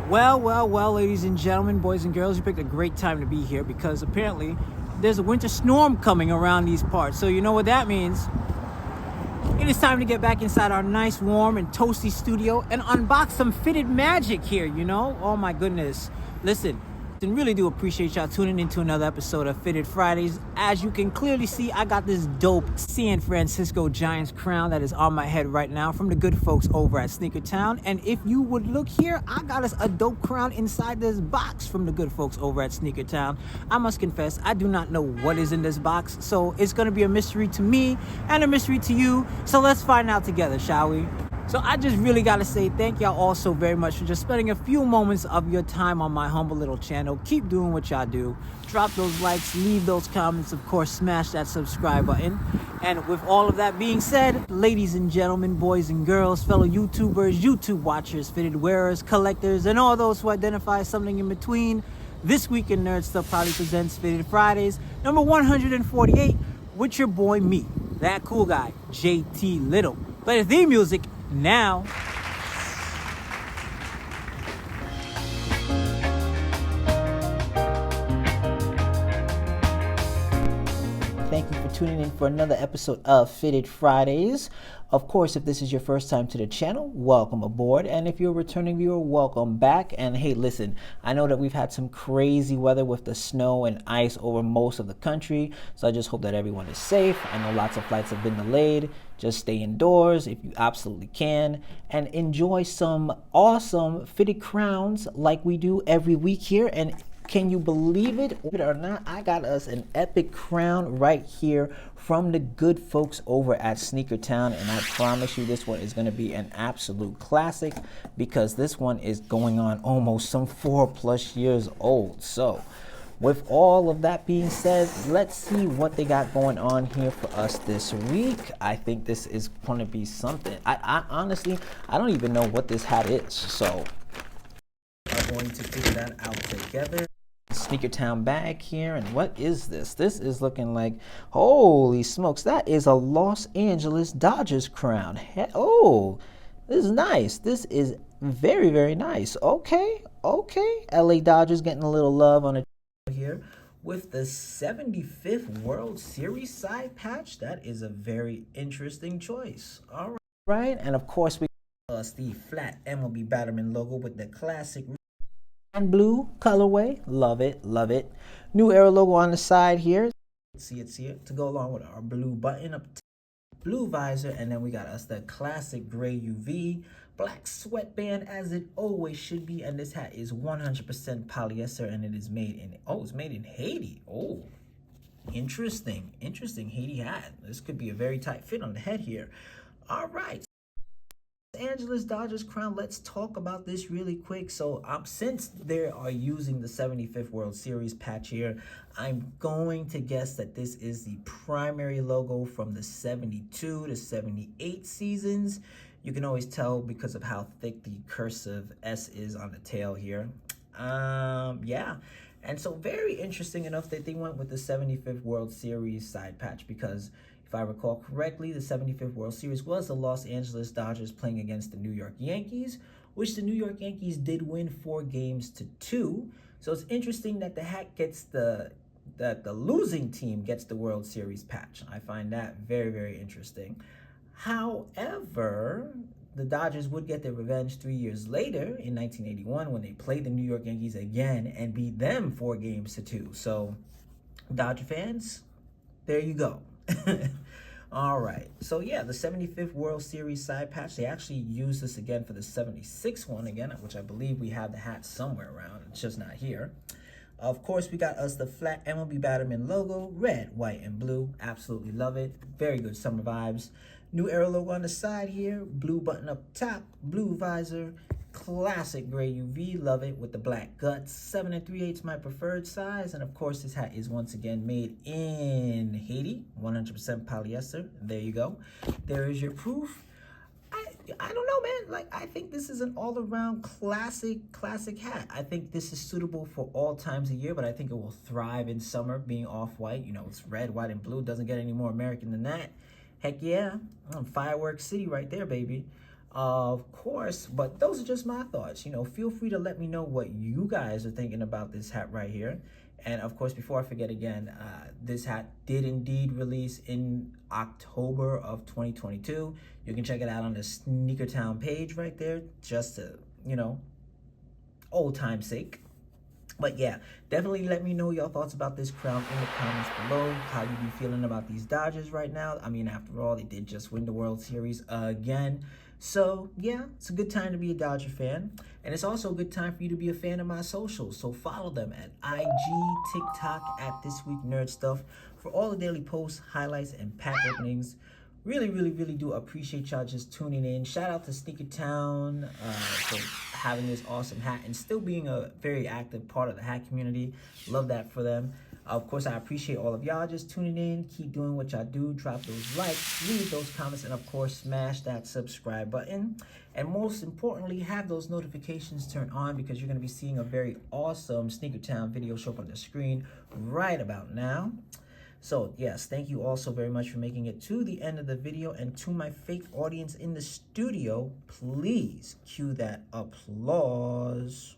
Well, ladies and gentlemen, boys and girls, you picked a great time to be here because apparently there's a winter storm coming around these parts. So you know what that means. It is time to get back inside our nice, warm, and toasty studio and unbox some fitted magic here, you know? Oh my goodness. Listen, I really do appreciate y'all tuning into another episode of Fitted Fridays. As you can clearly see, I got this dope San Francisco Giants crown that is on my head right now from the good folks over at Sneakertown. And if you would look here, I got us a dope crown inside this box from the good folks over at Sneakertown. I must confess, I do not know what is in this box, so it's going to be a mystery to me and a mystery to you. So let's find out together, shall we? So I just really got to say thank y'all all so very much for just spending a few moments of your time on my humble little channel. Keep doing what y'all do. Drop those likes, leave those comments, of course, smash that subscribe button. And with all of that being said, ladies and gentlemen, boys and girls, fellow YouTubers, YouTube watchers, fitted wearers, collectors, and all those who identify something in between, this week in Nerd Stuff proudly presents Fitted Fridays, number 148, with your boy me, that cool guy, JT Lyttle. Play the theme music now. Thank you for tuning in for another episode of Fitted Fridays. Of course, if this is your first time to the channel, welcome aboard. And if you're a returning viewer, welcome back. And hey, listen, I know that we've had some crazy weather with the snow and ice over most of the country. So I just hope that everyone is safe. I know lots of flights have been delayed. Just stay indoors if you absolutely can and enjoy some awesome fitted crowns like we do every week here. And can you believe it or not? I got us an epic crown right here from the good folks over at Sneakertown, and I promise you this one is going to be an absolute classic because this one is going on almost some 4+ years old. So with all of that being said, let's see what they got going on here for us this week. I think this is going to be something. I honestly, I don't even know what this hat is, so we're going to figure that out together. Sneakertown bag here, and what is this? This is looking like, holy smokes, that is a Los Angeles Dodgers crown. Oh, this is nice. This is very, very nice. Okay. LA Dodgers getting a little love on it here with the 75th World Series side patch. That is a very interesting choice. All right, and of course we got the flat MLB Batterman logo with the classic and blue colorway. Love it. New Era logo on the side here. See it here to go along with our blue button up top, blue visor, and then we got us the classic gray UV, black sweatband as it always should be. And this hat is 100% polyester, and it is made in it's made in Haiti. Oh, interesting Haiti hat. This could be a very tight fit on the head here. All right, Angeles Dodgers crown. Let's talk about this really quick. So since they are using the 75th World Series patch here, I'm going to guess that this is the primary logo from the 72 to 78 seasons. You can always tell because of how thick the cursive S is on the tail here. Yeah. And so very interesting enough that they went with the 75th World Series side patch because if I recall correctly, the 75th World Series was the Los Angeles Dodgers playing against the New York Yankees, which the New York Yankees did win 4-2. So it's interesting that the hat gets the losing team gets the World Series patch. I find that very, very interesting. However, the Dodgers would get their revenge 3 years later in 1981 when they played the New York Yankees again and beat them 4-2. So Dodger fans, there you go. All right, so yeah, the 75th World Series side patch, they actually used this again for the 76th one again, which I believe we have the hat somewhere around. It's just not here. Of course, we got us the flat MLB Batterman logo, red, white, and blue. Absolutely love it. Very good summer vibes. New Era logo on the side here, blue button up top, blue visor, classic gray UV. Love it with the black guts. 7 3/8 my preferred size. And of course, this hat is once again made in Haiti, 100% polyester. There you go. There is your proof. I don't know, man. Like, I think this is an all-around classic hat. I think this is suitable for all times of year, but I think it will thrive in summer being off-white. You know, it's red, white, and blue. Doesn't get any more American than that. Heck yeah. Fireworks City right there, baby. Of course, but those are just my thoughts. You know, feel free to let me know what you guys are thinking about this hat right here. And of course, before I forget again, this hat did indeed release in October of 2022. You can check it out on the Sneakertown page right there, just to, you know, old time's sake. But yeah, definitely let me know your thoughts about this crown in the comments below. How you be feeling about these Dodgers right now? I mean, after all, they did just win the World Series again. So yeah, it's a good time to be a Dodger fan. And it's also a good time for you to be a fan of my socials. So follow them at IG, TikTok, at This Week Nerd Stuff for all the daily posts, highlights, and pack openings. Really do appreciate y'all just tuning in. Shout out to Sneakertown for having this awesome hat and still being a very active part of the hat community. Love that for them. Of course, I appreciate all of y'all just tuning in. Keep doing what y'all do. Drop those likes, leave those comments, and of course, smash that subscribe button. And most importantly, have those notifications turned on because you're going to be seeing a very awesome Sneakertown video show up on the screen right about now. So yes, thank you all so very much for making it to the end of the video. And to my fake audience in the studio, please cue that applause.